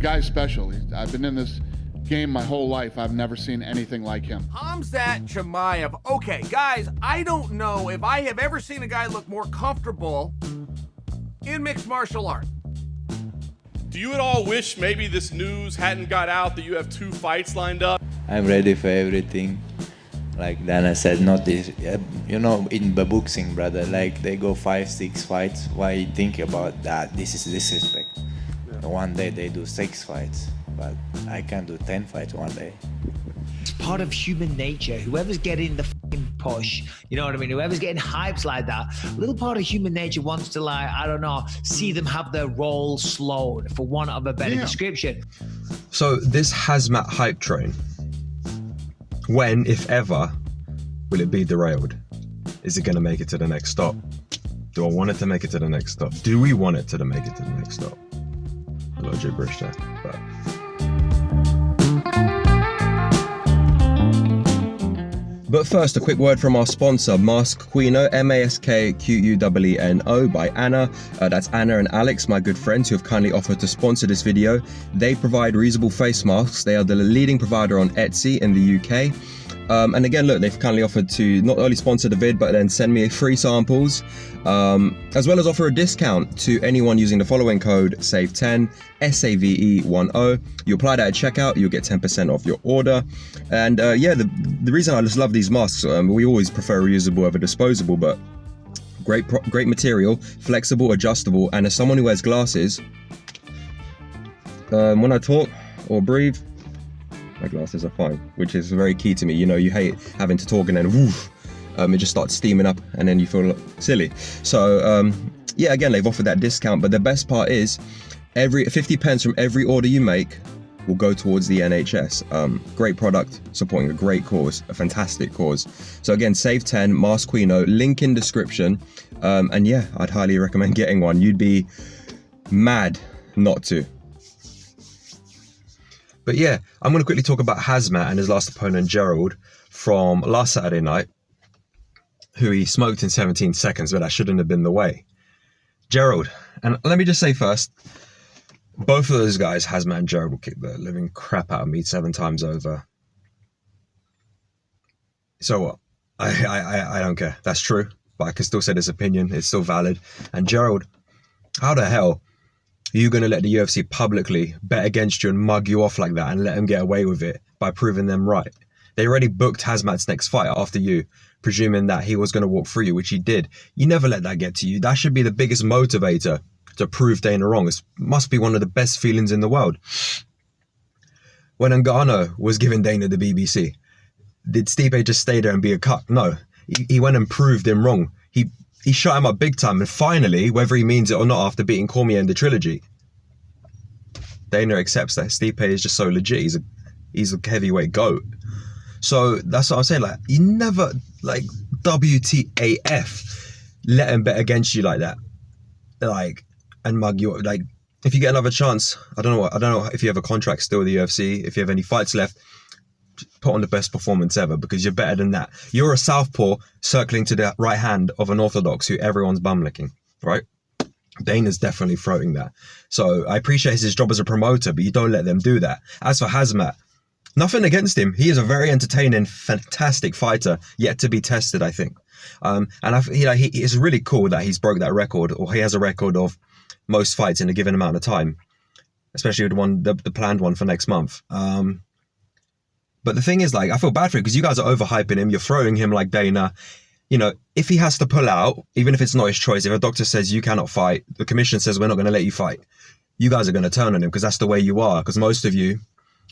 guy's special. I've been in this game my whole life. I've never seen anything like him. Khamzat Chimaev. Okay, guys, I don't know if I have ever seen a guy look more comfortable in mixed martial art. Do you at all wish maybe this news hadn't got out that you have 2 fights lined up? I'm ready for everything. Like Dana said, not this, you know, in the boxing, brother, like they go 5-6 fights. Why you think about that? This is disrespect. Yeah. One day they do 6 fights, but I can do 10 fights one day. It's part of human nature. Whoever's getting the fucking push, you know what I mean? Whoever's getting hyped like that, a little part of human nature wants to, like, I don't know, see them have their roll slowed, for want of a better description. So this Khazmat hype train, when, if ever, will it be derailed? Is it going to make it to the next stop? Do I want it to make it to the next stop? Do we want it to make it to the next stop? A lot of gibberish there, but... But first, a quick word from our sponsor, Maskqueno, M-A-S-K-Q-U-E-E-N-O by Anna. That's Anna and Alex, my good friends, who have kindly offered to sponsor this video. They provide reusable face masks. They are the leading provider on Etsy in the UK. And again, look, they've kindly offered to not only sponsor the vid, but then send me free samples, as well as offer a discount to anyone using the following code, SAVE10, SAVE10. You apply that at checkout, you'll get 10% off your order. And yeah, the reason I just love these masks, we always prefer reusable over disposable, but great material, flexible, adjustable, and as someone who wears glasses, when I talk or breathe, my glasses are fine, which is very key to me. You know, you hate having to talk and then woof, it just starts steaming up and then you feel silly. So yeah, again, they've offered that discount, but the best part is every 50 pence from every order you make will go towards the NHS. Great product, supporting a great cause, a fantastic cause. So again, save 10, Maskqueno, link in description. And yeah, I'd highly recommend getting one. You'd be mad not to. But yeah, I'm going to quickly talk about Khazmat and his last opponent, Gerald, from last Saturday night, who he smoked in 17 seconds, but that shouldn't have been the way. Gerald, and let me just say first, both of those guys, Khazmat and Gerald, will kick the living crap out of me 7 times over. So what? I don't care. That's true, but I can still say this opinion. It's still valid. And Gerald, how the hell are you going to let the UFC publicly bet against you and mug you off like that and let them get away with it by proving them right? They already booked Khazmat's next fight after you, presuming that he was going to walk through you, which he did. You never let that get to you. That should be the biggest motivator to prove Dana wrong. It must be one of the best feelings in the world. When Ngannou was giving Dana the BBC, did Stipe just stay there and be a cuck? No, he went and proved him wrong. He shut him up big time, and finally, whether he means it or not, after beating Cormier in the trilogy, Dana accepts that Stipe is just so legit. He's a heavyweight GOAT. So that's what I'm saying. Like, you never, like, WTAF, let him bet against you like that, like, and mug you. Like, if you get another chance, I don't know if you have a contract still with the UFC, if you have any fights left, put on the best performance ever, because you're better than that. You're a southpaw circling to the right hand of an orthodox who everyone's bum licking, right? Dana's definitely throwing that. So I appreciate his job as a promoter, but you don't let them do that. As for Khazmat, nothing against him. He is a very entertaining, fantastic fighter, yet to be tested, I think. And it's really cool that he's broke that record, or he has a record of most fights in a given amount of time, especially the planned one for next month. But the thing is, like, I feel bad for him because you guys are overhyping him. You're throwing him like Dana. You know, if he has to pull out, even if it's not his choice, if a doctor says you cannot fight, the commission says we're not going to let you fight, you guys are going to turn on him because that's the way you are. Because most of you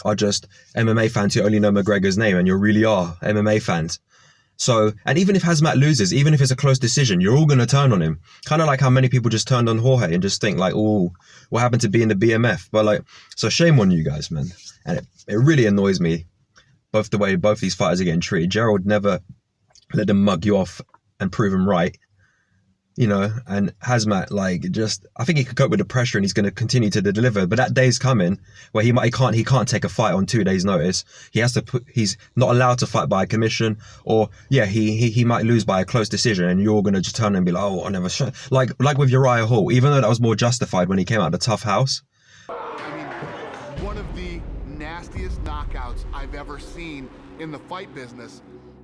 are just MMA fans who only know McGregor's name, and you really are MMA fans. So, and even if Khazmat loses, even if it's a close decision, you're all going to turn on him. Kind of like how many people just turned on Jorge and just think like, oh, what happened to being the BMF? But like, so shame on you guys, man. And it really annoys me, both the way both these fighters are getting treated. Gerald never let them mug you off and prove him right, you know, and Khazmat, like, just, I think he could cope with the pressure and he's going to continue to deliver. But that day's coming where he can't take a fight on 2 days' notice. He's not allowed to fight by a commission, or yeah, he might lose by a close decision, and you're going to just turn and be like, oh, I never like with Uriah Hall, even though that was more justified when he came out of the tough house. one of the nastiest knockouts I've ever seen in the fight business,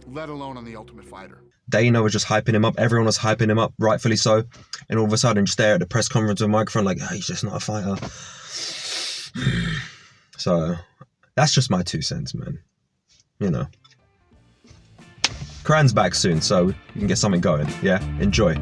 let alone on The Ultimate Fighter. Dana was just hyping him up. Everyone was hyping him up, rightfully so. And all of a sudden, just there at the press conference with a microphone, like, oh, he's just not a fighter. So that's just my 2 cents, man. You know. Kuran's back soon, so you can get something going. Yeah, enjoy.